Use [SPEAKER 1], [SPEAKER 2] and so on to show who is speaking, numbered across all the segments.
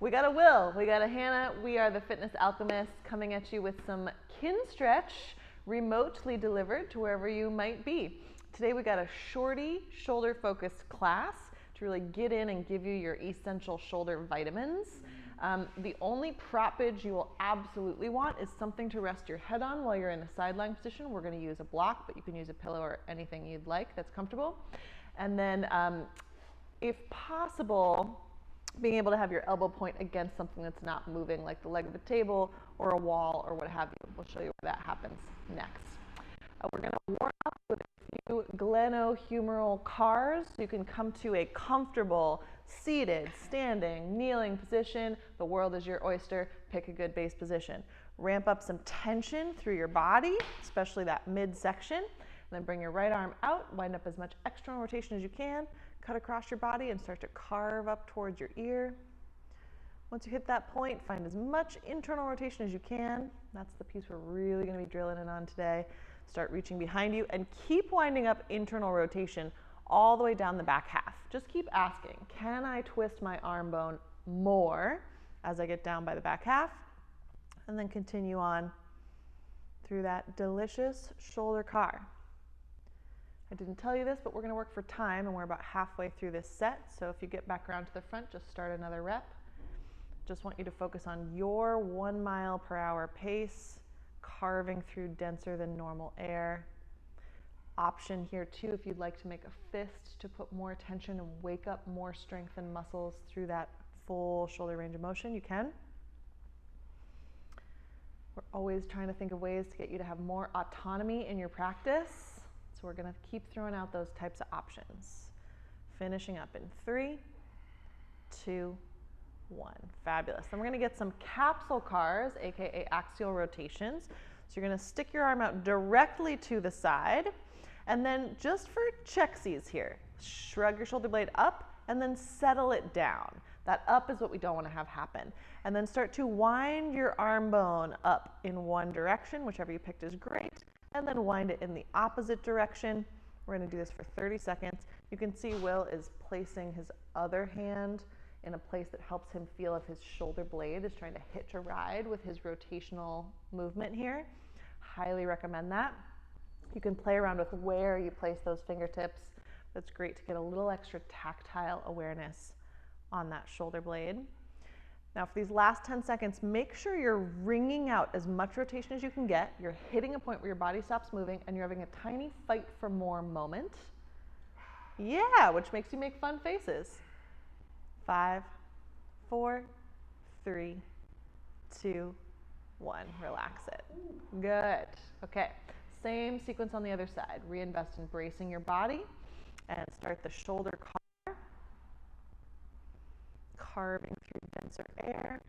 [SPEAKER 1] We got a Will, we got a Hannah. We are the Fitness Alchemists coming at you with some Kinstretch remotely delivered to wherever you might be. Today we got a shorty, shoulder-focused class to really get in and give you your essential shoulder vitamins. The only proppage you will absolutely want is something to rest your head on while you're in a side lying position. We're going to use a block, but you can use a pillow or anything you'd like that's comfortable. And then if possible, being able to have your elbow point against something that's not moving, like the leg of a table or a wall or what have you. We'll show you where that happens next. We're going to warm up with a few glenohumeral cars. So you can come to a comfortable, seated, standing, kneeling position. The world is your oyster. Pick a good base position. Ramp up some tension through your body, especially that midsection. And then bring your right arm out, wind up as much external rotation as you can. Cut across your body and start to carve up towards your ear. Once you hit that point, find as much internal rotation as you can. That's the piece we're really going to be drilling in on today. Start reaching behind you and keep winding up internal rotation all the way down the back half. Just keep asking, can I twist my arm bone more as I get down by the back half? And then continue on through that delicious shoulder car. I didn't tell you this, but we're going to work for time, and we're about halfway through this set. So if you get back around to the front, just start another rep. Just want you to focus on your 1 mile per hour pace, carving through denser than normal air. Option here too, if you'd like to make a fist to put more attention and wake up more strength and muscles through that full shoulder range of motion, you can. We're always trying to think of ways to get you to have more autonomy in your practice. So we're going to keep throwing out those types of options. Finishing up in 3, 2, 1. Fabulous. Then we're going to get some capsule cars, aka axial rotations. So you're going to stick your arm out directly to the side. And then just for checksies here, shrug your shoulder blade up and then settle it down. That up is what we don't want to have happen. And then start to wind your arm bone up in one direction, whichever you picked is great. And then wind it in the opposite direction. We're going to do this for 30 seconds. You can see Will is placing his other hand in a place that helps him feel if his shoulder blade is trying to hitch a ride with his rotational movement here. Highly recommend that. You can play around with where you place those fingertips. That's great to get a little extra tactile awareness on that shoulder blade. Now for these last 10 seconds, make sure you're wringing out as much rotation as you can get. You're hitting a point where your body stops moving and you're having a tiny fight for more moment. Yeah, which makes you make fun faces. 5, 4, 3, 2, 1. Relax it. Good. Okay, same sequence on the other side. Reinvest in bracing your body and start the shoulder car. Carving through denser air,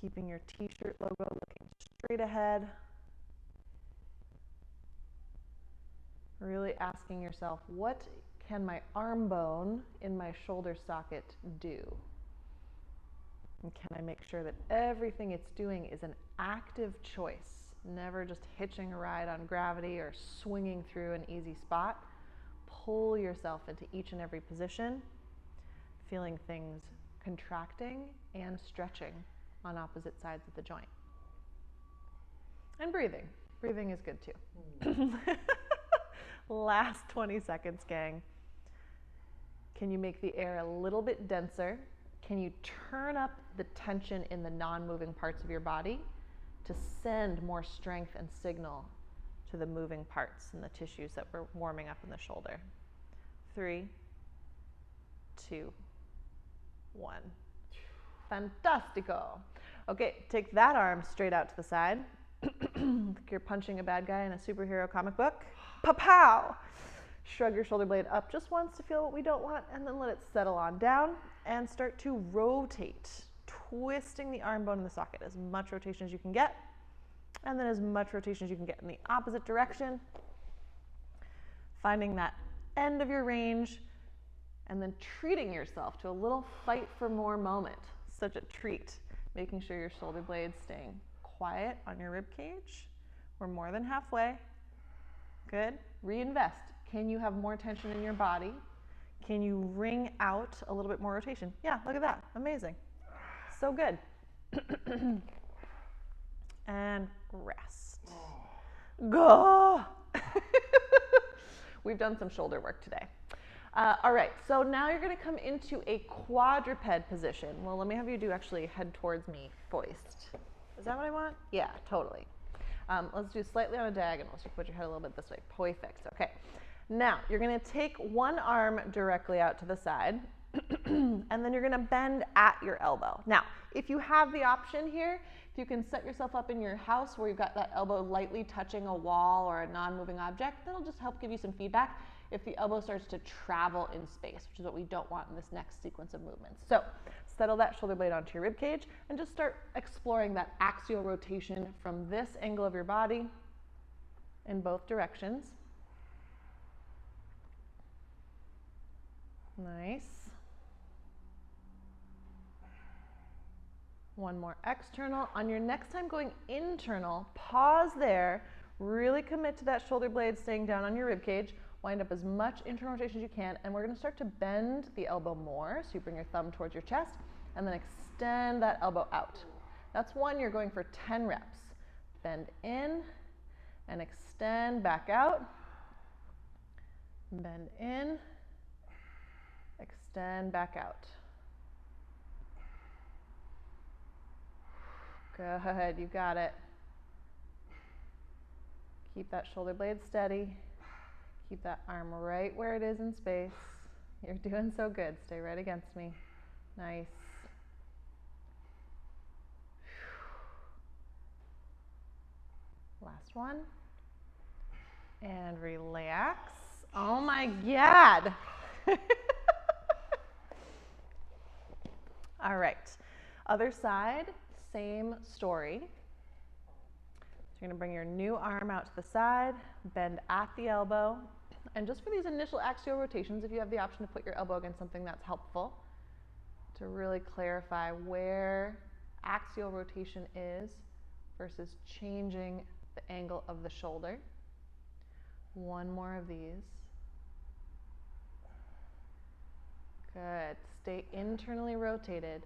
[SPEAKER 1] keeping your t-shirt logo looking straight ahead. Really asking yourself, what can my arm bone in my shoulder socket do? And can I make sure that everything it's doing is an active choice, never just hitching a ride on gravity or swinging through an easy spot? Pull yourself into each and every position, feeling things contracting and stretching on opposite sides of the joint. And breathing. Breathing is good too. Last 20 seconds, gang. Can you make the air a little bit denser? Can you turn up the tension in the non-moving parts of your body to send more strength and signal to the moving parts and the tissues that we're warming up in the shoulder? 3, 2, 1. Fantastico. Okay, take that arm straight out to the side. Like you're punching a bad guy in a superhero comic book. Pa-pow! Shrug your shoulder blade up just once to feel what we don't want, and then let it settle on down and start to rotate, twisting the arm bone in the socket. As much rotation as you can get, and then as much rotation as you can get in the opposite direction. Finding that end of your range, and then treating yourself to a little fight for more moment. Such a treat. Making sure your shoulder blade's staying quiet on your rib cage. We're more than halfway. Good. Reinvest. Can you have more tension in your body? Can you wring out a little bit more rotation? Yeah, look at that. Amazing. so good. And rest. Go. We've done some shoulder work today. All right, so now you're gonna come into a quadruped position. Well, let me have you do actually head towards me foist. Is that what I want? Yeah, totally. Let's do slightly on a diagonal, so you put your head a little bit this way. Perfect, okay. Now, you're gonna take one arm directly out to the side, and then you're gonna bend at your elbow. Now, if you have the option here, if you can set yourself up in your house where you've got that elbow lightly touching a wall or a non-moving object, that'll just help give you some feedback if the elbow starts to travel in space, which is what we don't want in this next sequence of movements. So settle that shoulder blade onto your rib cage and just start exploring that axial rotation from this angle of your body in both directions. Nice. One more external. On your next time going internal, pause there, really commit to that shoulder blade staying down on your rib cage. Wind up as much internal rotation as you can, and we're going to start to bend the elbow more. So you bring your thumb towards your chest, and then extend that elbow out. That's one, you're going for 10 reps. Bend in, and extend back out. Bend in, extend back out. Good, you got it. Keep that shoulder blade steady. Keep that arm right where it is in space. You're doing so good. Stay right against me. Nice. Last one. And relax. Oh my God. All right. Other side, same story. So you're going to bring your new arm out to the side, bend at the elbow. And just for these initial axial rotations, if you have the option to put your elbow against something, that's helpful to really clarify where axial rotation is versus changing the angle of the shoulder. One more of these. Good. Stay internally rotated.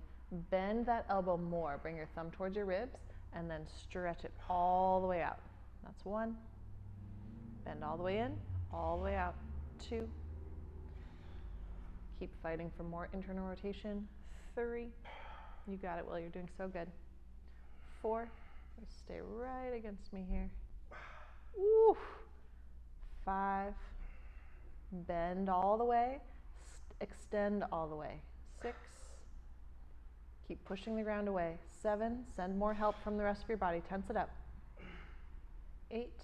[SPEAKER 1] Bend that elbow more. Bring your thumb towards your ribs and then stretch it all the way out. That's one. Bend all the way in, all the way out. Two. Keep fighting for more internal rotation. Three. You got it, Will. You're doing so good. Four. Stay right against me here. Woo. Five. Bend all the way. Extend all the way. Six. Keep pushing the ground away. Seven. Send more help from the rest of your body. Tense it up. Eight.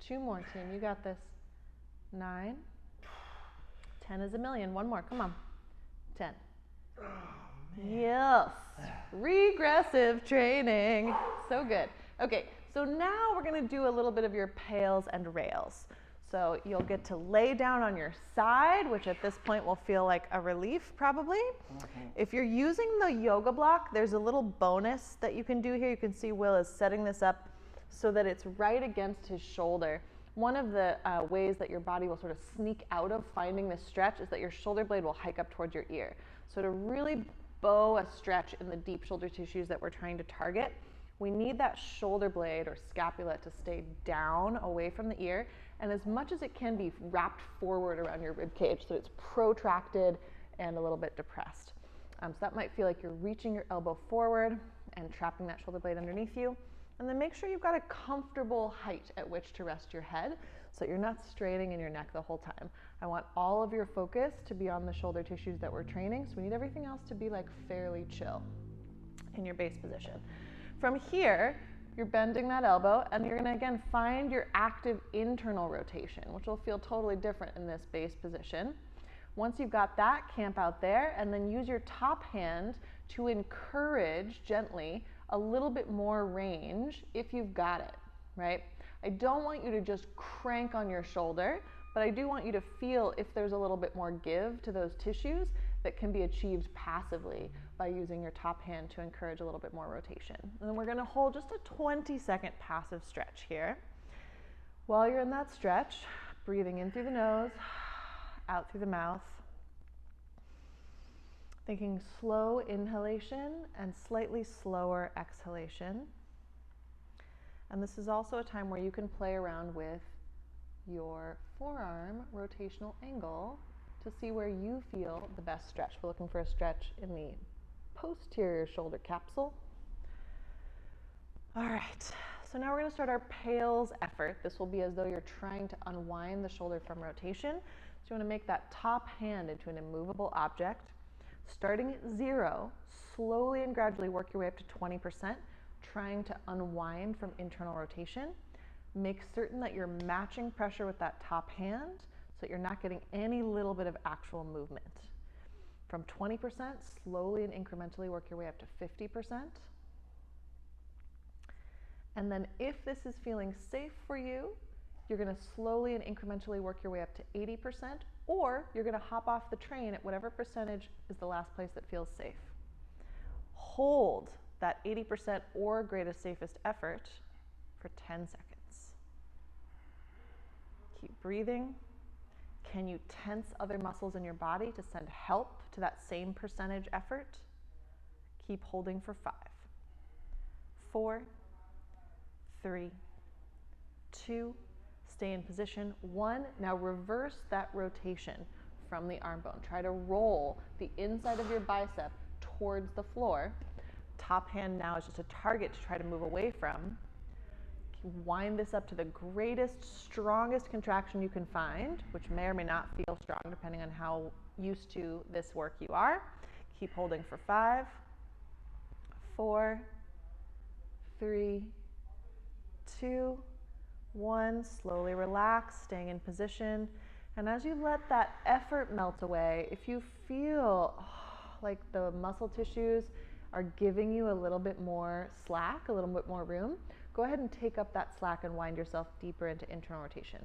[SPEAKER 1] Two more, team. You got this. 9. 10 is a million. One more. Come on. 10. Oh, yes. Regressive training. So good. Okay, so now we're going to do a little bit of your PAILs and RAILs. So you'll get to lay down on your side, which at this point will feel like a relief probably. If you're using the yoga block, there's a little bonus that you can do here. You can see Will is setting this up so that it's right against his shoulder. One of the ways that your body will sort of sneak out of finding this stretch is that your shoulder blade will hike up towards your ear. So to really bow a stretch in the deep shoulder tissues that we're trying to target, we need that shoulder blade or scapula to stay down away from the ear, and as much as it can be wrapped forward around your rib cage so it's protracted and a little bit depressed. So that might feel like you're reaching your elbow forward and trapping that shoulder blade underneath you. And then make sure you've got a comfortable height at which to rest your head so you're not straining in your neck the whole time. I want all of your focus to be on the shoulder tissues that we're training, so we need everything else to be like fairly chill in your base position. From here, you're bending that elbow and you're gonna again find your active internal rotation, which will feel totally different in this base position. Once you've got that, camp out there and then use your top hand to encourage gently a little bit more range if you've got it, right? I don't want you to just crank on your shoulder, but I do want you to feel if there's a little bit more give to those tissues that can be achieved passively by using your top hand to encourage a little bit more rotation. And then we're gonna hold just a 20-second passive stretch here. While you're in that stretch, breathing in through the nose, out through the mouth. Thinking slow inhalation and slightly slower exhalation. And this is also a time where you can play around with your forearm rotational angle to see where you feel the best stretch. We're looking for a stretch in the posterior shoulder capsule. All right, so now we're going to start our PAILs effort. This will be as though you're trying to unwind the shoulder from rotation. So you want to make that top hand into an immovable object. Starting at 0, slowly and gradually work your way up to 20%, trying to unwind from internal rotation. Make certain that you're matching pressure with that top hand so that you're not getting any little bit of actual movement. From 20%, slowly and incrementally work your way up to 50%. And then if this is feeling safe for you, you're going to slowly and incrementally work your way up to 80%, or you're going to hop off the train at whatever percentage is the last place that feels safe. Hold that 80% or greatest safest effort for 10 seconds. Keep breathing. Can you tense other muscles in your body to send help to that same percentage effort? Keep holding for 5, 4, 3, 2, stay in position, 1. Now reverse that rotation from the arm bone. Try to roll the inside of your bicep towards the floor. Top hand now is just a target to try to move away from. Wind this up to the greatest, strongest contraction you can find, which may or may not feel strong depending on how used to this work you are. Keep holding for 5, 4, 3, 2, 1. Slowly relax, staying in position. And as you let that effort melt away, if you feel like the muscle tissues are giving you a little bit more slack, a little bit more room, go ahead and take up that slack and wind yourself deeper into internal rotation.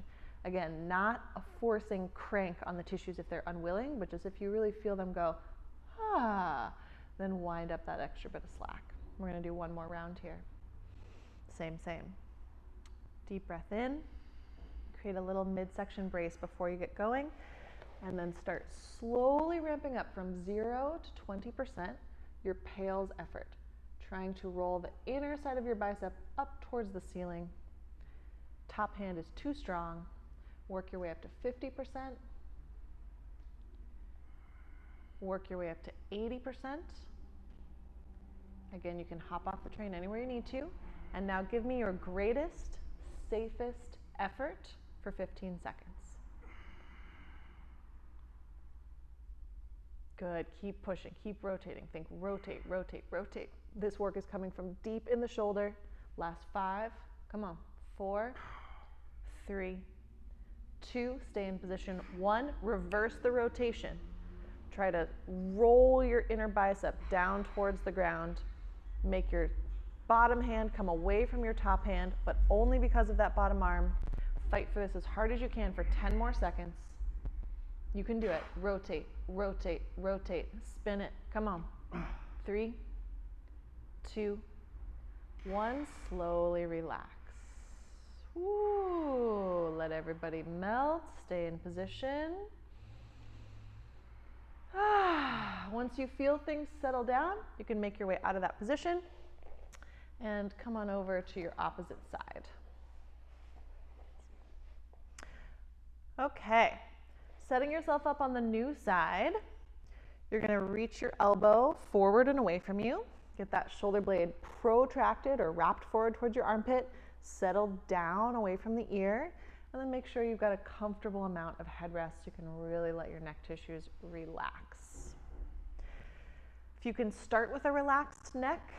[SPEAKER 1] Again, not a forcing crank on the tissues if they're unwilling, but just if you really feel them go, then wind up that extra bit of slack. We're going to do one more round here. Same. Deep breath in. Create a little midsection brace before you get going, and then start slowly ramping up from 0 to 20% your PAILs effort. Trying to roll the inner side of your bicep up towards the ceiling. Top hand is too strong. Work your way up to 50%. Work your way up to 80%. Again, you can hop off the train anywhere you need to. And now give me your greatest, safest effort for 15 seconds. Good, keep pushing, keep rotating. Think rotate, rotate, rotate. This work is coming from deep in the shoulder. Last 5, come on, 4, 3, 2, stay in position. 1, reverse the rotation. Try to roll your inner bicep down towards the ground. Make your bottom hand come away from your top hand, but only because of that bottom arm. Fight for this as hard as you can for 10 more seconds. You can do it. Rotate, rotate, rotate. Spin it. Come on. 3, 2, 1. Slowly relax. Woo. Let everybody melt. Stay in position. Once you feel things settle down, you can make your way out of that position and come on over to your opposite side. Okay, setting yourself up on the new side, you're going to reach your elbow forward and away from you. Get that shoulder blade protracted or wrapped forward towards your armpit, settle down away from the ear, and then make sure you've got a comfortable amount of headrest. You can really let your neck tissues relax. If you can start with a relaxed neck,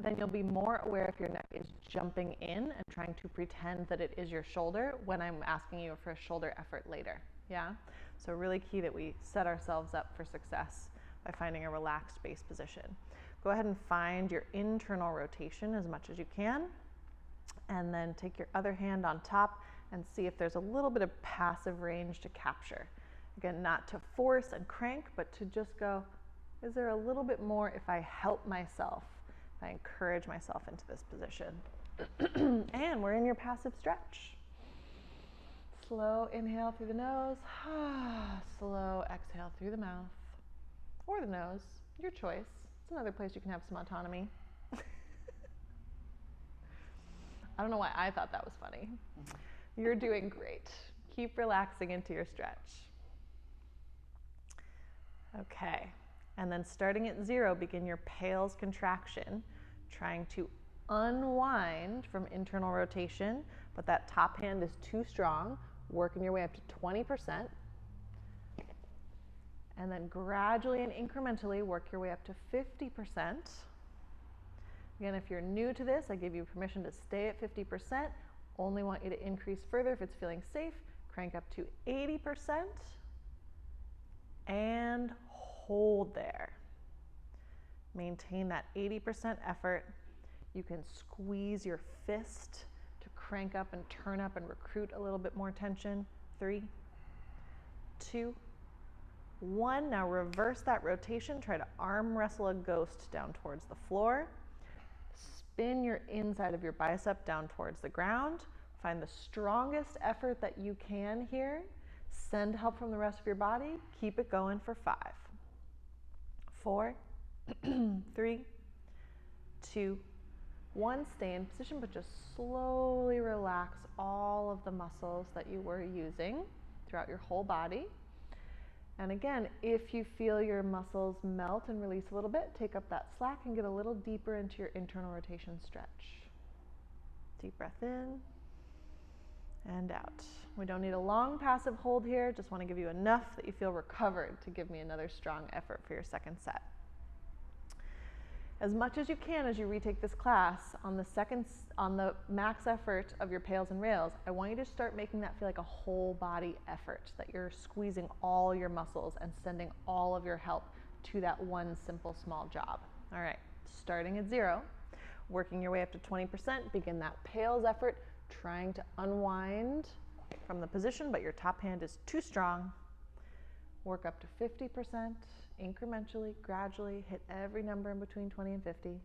[SPEAKER 1] then you'll be more aware if your neck is jumping in and trying to pretend that it is your shoulder when I'm asking you for a shoulder effort later. Yeah? So really key that we set ourselves up for success by finding a relaxed base position. Go ahead and find your internal rotation as much as you can, and then take your other hand on top and see if there's a little bit of passive range to capture. Again, not to force and crank, but to just go, is there a little bit more if I help myself? I encourage myself into this position. And we're in your passive stretch. Slow inhale through the nose. Slow exhale through the mouth. or the nose, your choice. It's another place you can have some autonomy. I don't know why I thought that was funny. You're doing great. Keep relaxing into your stretch. Okay, and then starting at 0, begin your PAILs contraction, trying to unwind from internal rotation, but that top hand is too strong, working your way up to 20%, and then gradually and incrementally work your way up to 50%. Again, if you're new to this, I give you permission to stay at 50%. Only want you to increase further if it's feeling safe. Crank up to 80% and hold there. Maintain that 80% effort. You can squeeze your fist to crank up and turn up and recruit a little bit more tension. 3, 2, 1. Now reverse that rotation. Try to arm wrestle a ghost down towards the floor. Spin your inside of your bicep down towards the ground. Find the strongest effort that you can here. Send help from the rest of your body. Keep it going for 5, 4, 3, 2, 1. Stay in position, but just slowly relax all of the muscles that you were using throughout your whole body. And again, if you feel your muscles melt and release a little bit, take up that slack and get a little deeper into your internal rotation stretch. Deep breath in and out. We don't need a long passive hold here, just want to give you enough that you feel recovered to give me another strong effort for your second set. As much as you can as you retake this class, on the max effort of your PAILs and rails, I want you to start making that feel like a whole body effort, that you're squeezing all your muscles and sending all of your help to that one simple small job. All right, starting at 0, working your way up to 20%, begin that PAILs effort, trying to unwind from the position, but your top hand is too strong. Work up to 50%. Incrementally, gradually, hit every number in between 20 and 50.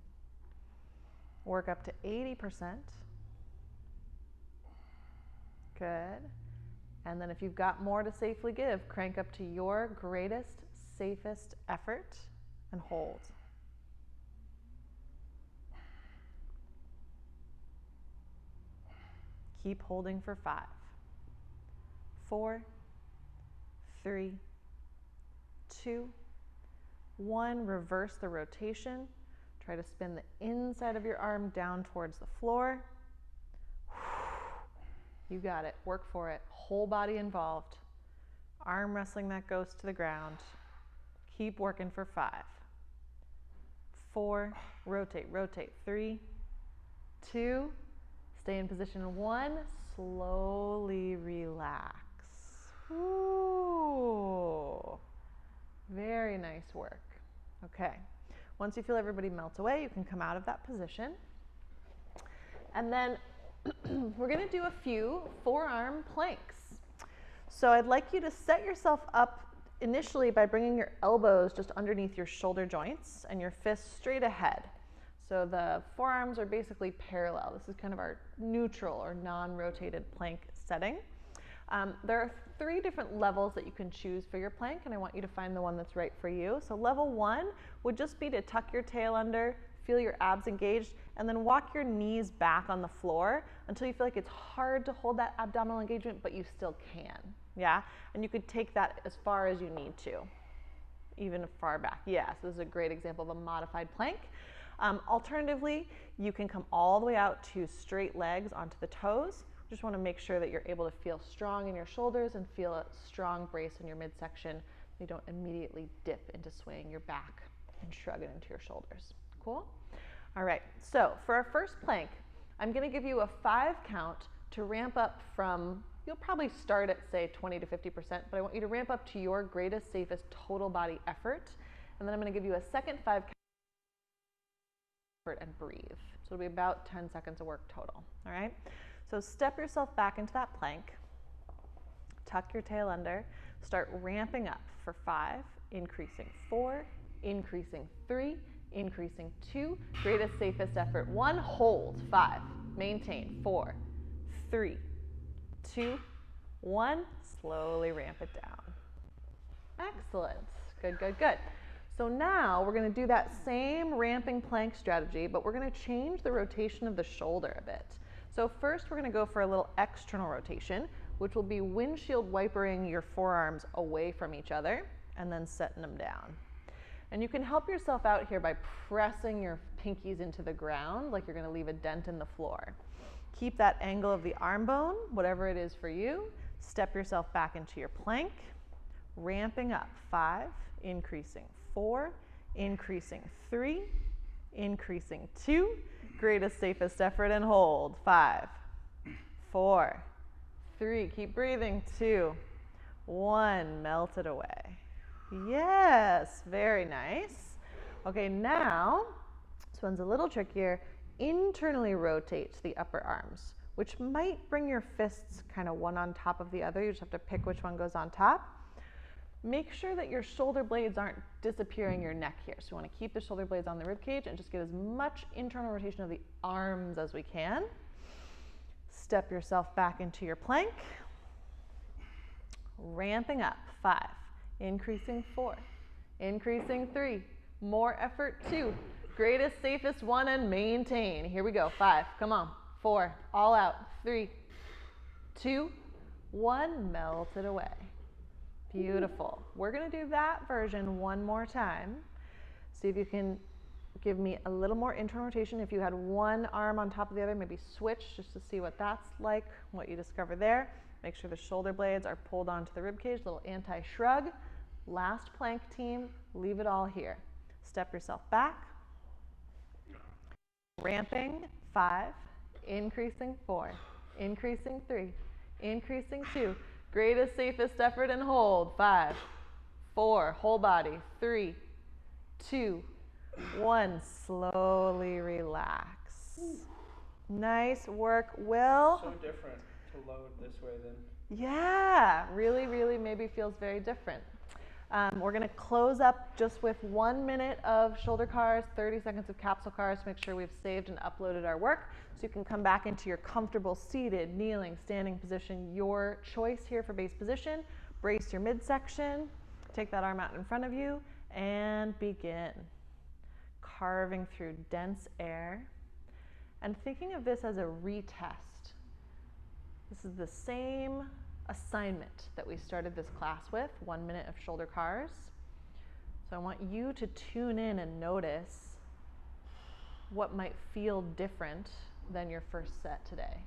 [SPEAKER 1] Work up to 80%. Good. And then if you've got more to safely give, crank up to your greatest, safest effort and hold. Keep holding for 5, 4, 3, 2, 1. Reverse the rotation. Try to spin the inside of your arm down towards the floor. You got it. Work for it. Whole body involved. Arm wrestling that ghost to the ground. Keep working for 5, 4. Rotate, rotate. 3, 2. Stay in position 1. Slowly relax. Ooh. Very nice work. Okay, once you feel everybody melt away, you can come out of that position. And then we're gonna do a few forearm planks. So I'd like you to set yourself up initially by bringing your elbows just underneath your shoulder joints and your fists straight ahead. So the forearms are basically parallel. This is kind of our neutral or non-rotated plank setting. There are 3 different levels that you can choose for your plank, and I want you to find the one that's right for you. So level 1 would just be to tuck your tail under, feel your abs engaged, and then walk your knees back on the floor until you feel like it's hard to hold that abdominal engagement, but you still can, yeah? And you could take that as far as you need to, even far back. Yes, this is a great example of a modified plank. Alternatively, you can come all the way out to straight legs onto the toes. Just want to make sure that you're able to feel strong in your shoulders and feel a strong brace in your midsection. You don't immediately dip into swaying your back and shrug it into your shoulders. Cool? All right, so for our first plank, I'm going to give you a 5 count to ramp up from, you'll probably start at say 20 to 50%, but I want you to ramp up to your greatest, safest total body effort. And then I'm going to give you a second 5 count and breathe. So it'll be about 10 seconds of work total. All right? So step yourself back into that plank, tuck your tail under, start ramping up for 5, increasing 4, increasing 3, increasing 2, greatest, safest effort 1, hold 5, maintain 4, 3, 2, 1, slowly ramp it down. Excellent, good, good, good. So now we're going to do that same ramping plank strategy, but we're going to change the rotation of the shoulder a bit. So first we're going to go for a little external rotation, which will be windshield wipering your forearms away from each other and then setting them down. And you can help yourself out here by pressing your pinkies into the ground like you're going to leave a dent in the floor. Keep that angle of the arm bone, whatever it is for you. Step yourself back into your plank, ramping up. 5, increasing 4, increasing 3, increasing 2, greatest, safest effort, and hold. 5, 4, 3, keep breathing. 2, 1, melt it away. Yes, very nice. Okay, now, this one's a little trickier. Internally rotate the upper arms, which might bring your fists kind of one on top of the other. You just have to pick which one goes on top. Make sure that your shoulder blades aren't disappearing your neck here. So you want to keep the shoulder blades on the rib cage and just get as much internal rotation of the arms as we can. Step yourself back into your plank. Ramping up. 5, increasing 4, increasing 3, more effort 2, greatest, safest 1, and maintain. Here we go. 5, come on. 4, all out. 3, 2, 1, melt it away. Beautiful. We're going to do that version one more time. See if you can give me a little more internal rotation. If you had one arm on top of the other, maybe switch just to see what that's like, what you discover there. Make sure the shoulder blades are pulled onto the rib cage, little anti-shrug. Last plank, team, leave it all here. Step yourself back. Ramping. 5, increasing 4, increasing 3, increasing 2. Greatest, safest effort, and hold. 5, 4, whole body. 3, 2, 1. Slowly relax. Nice work, Will.
[SPEAKER 2] So different to load this way than.
[SPEAKER 1] Yeah, really, really maybe feels very different. We're going to close up just with 1 minute of shoulder cars, 30 seconds of capsule cars to make sure we've saved and uploaded our work. So you can come back into your comfortable seated, kneeling, standing position, your choice here for base position. Brace your midsection, take that arm out in front of you, and begin. Carving through dense air. And thinking of this as a retest. This is the same assignment that we started this class with, 1 minute of shoulder cars. So I want you to tune in and notice what might feel different than your first set today.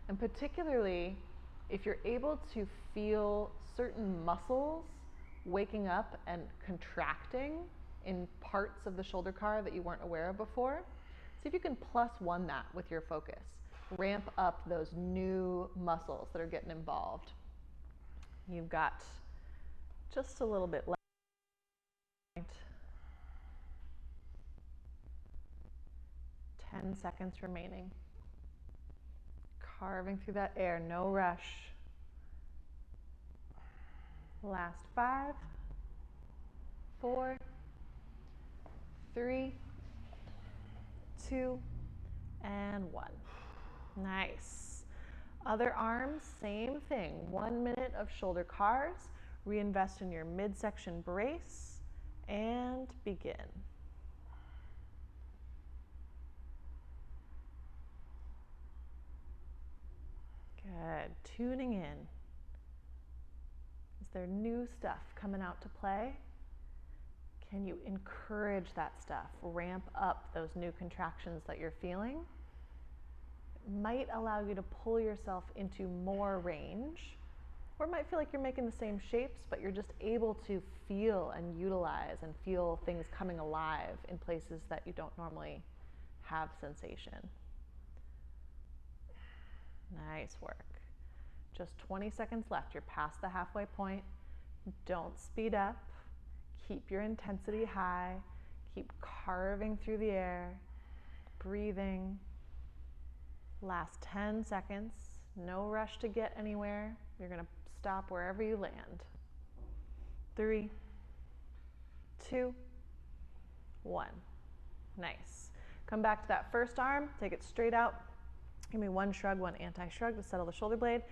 [SPEAKER 1] And particularly, if you're able to feel certain muscles waking up and contracting in parts of the shoulder car that you weren't aware of before, see if you can +1 that with your focus. Ramp up those new muscles that are getting involved. You've got just a little bit left. 10 seconds remaining. Carving through that air, no rush. Last 5, 4, 3, 2, and 1. Nice. Other arms, same thing. 1 minute of shoulder cars. Reinvest in your midsection brace and begin. Good. Tuning in. Is there new stuff coming out to play? Can you encourage that stuff? Ramp up those new contractions that you're feeling. It might allow you to pull yourself into more range, or it might feel like you're making the same shapes, but you're just able to feel and utilize and feel things coming alive in places that you don't normally have sensation. Nice work. Just 20 seconds left. You're past the halfway point. Don't speed up. Keep your intensity high. Keep carving through the air. Breathing. Last 10 seconds. No rush to get anywhere. You're going to stop wherever you land. 3, 2, 1. Nice. Come back to that first arm. Take it straight out. Give me 1 shrug, 1 anti-shrug to settle the shoulder blade.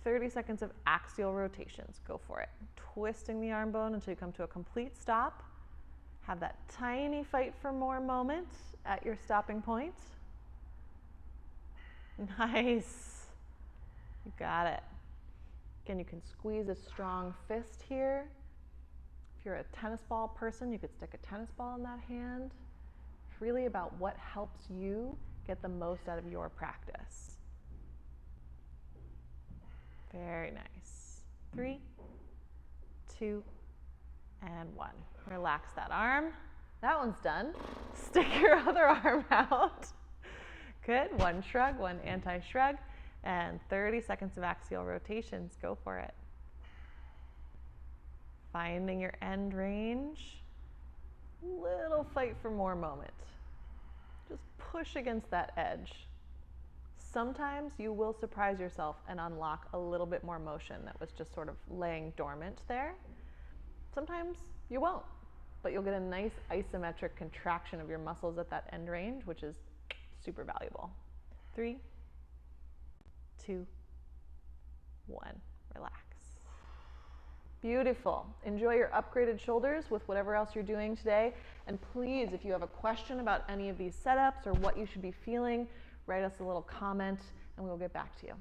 [SPEAKER 1] 30 seconds of axial rotations. Go for it. Twisting the arm bone until you come to a complete stop. Have that tiny fight for more moment at your stopping point. Nice. You got it. Again, you can squeeze a strong fist here. If you're a tennis ball person, you could stick a tennis ball in that hand. It's really about what helps you get the most out of your practice. Very nice. 3, 2, and 1. Relax that arm. That one's done. Stick your other arm out. Good. One shrug, one anti-shrug, and 30 seconds of axial rotations. Go for it. Finding your end range. Little fight for more moment. Just push against that edge. Sometimes you will surprise yourself and unlock a little bit more motion that was just sort of laying dormant there. Sometimes you won't, but you'll get a nice isometric contraction of your muscles at that end range, which is super valuable. 3, 2, 1. Relax. Beautiful. Enjoy your upgraded shoulders with whatever else you're doing today. And please, if you have a question about any of these setups or what you should be feeling, write us a little comment and we'll get back to you.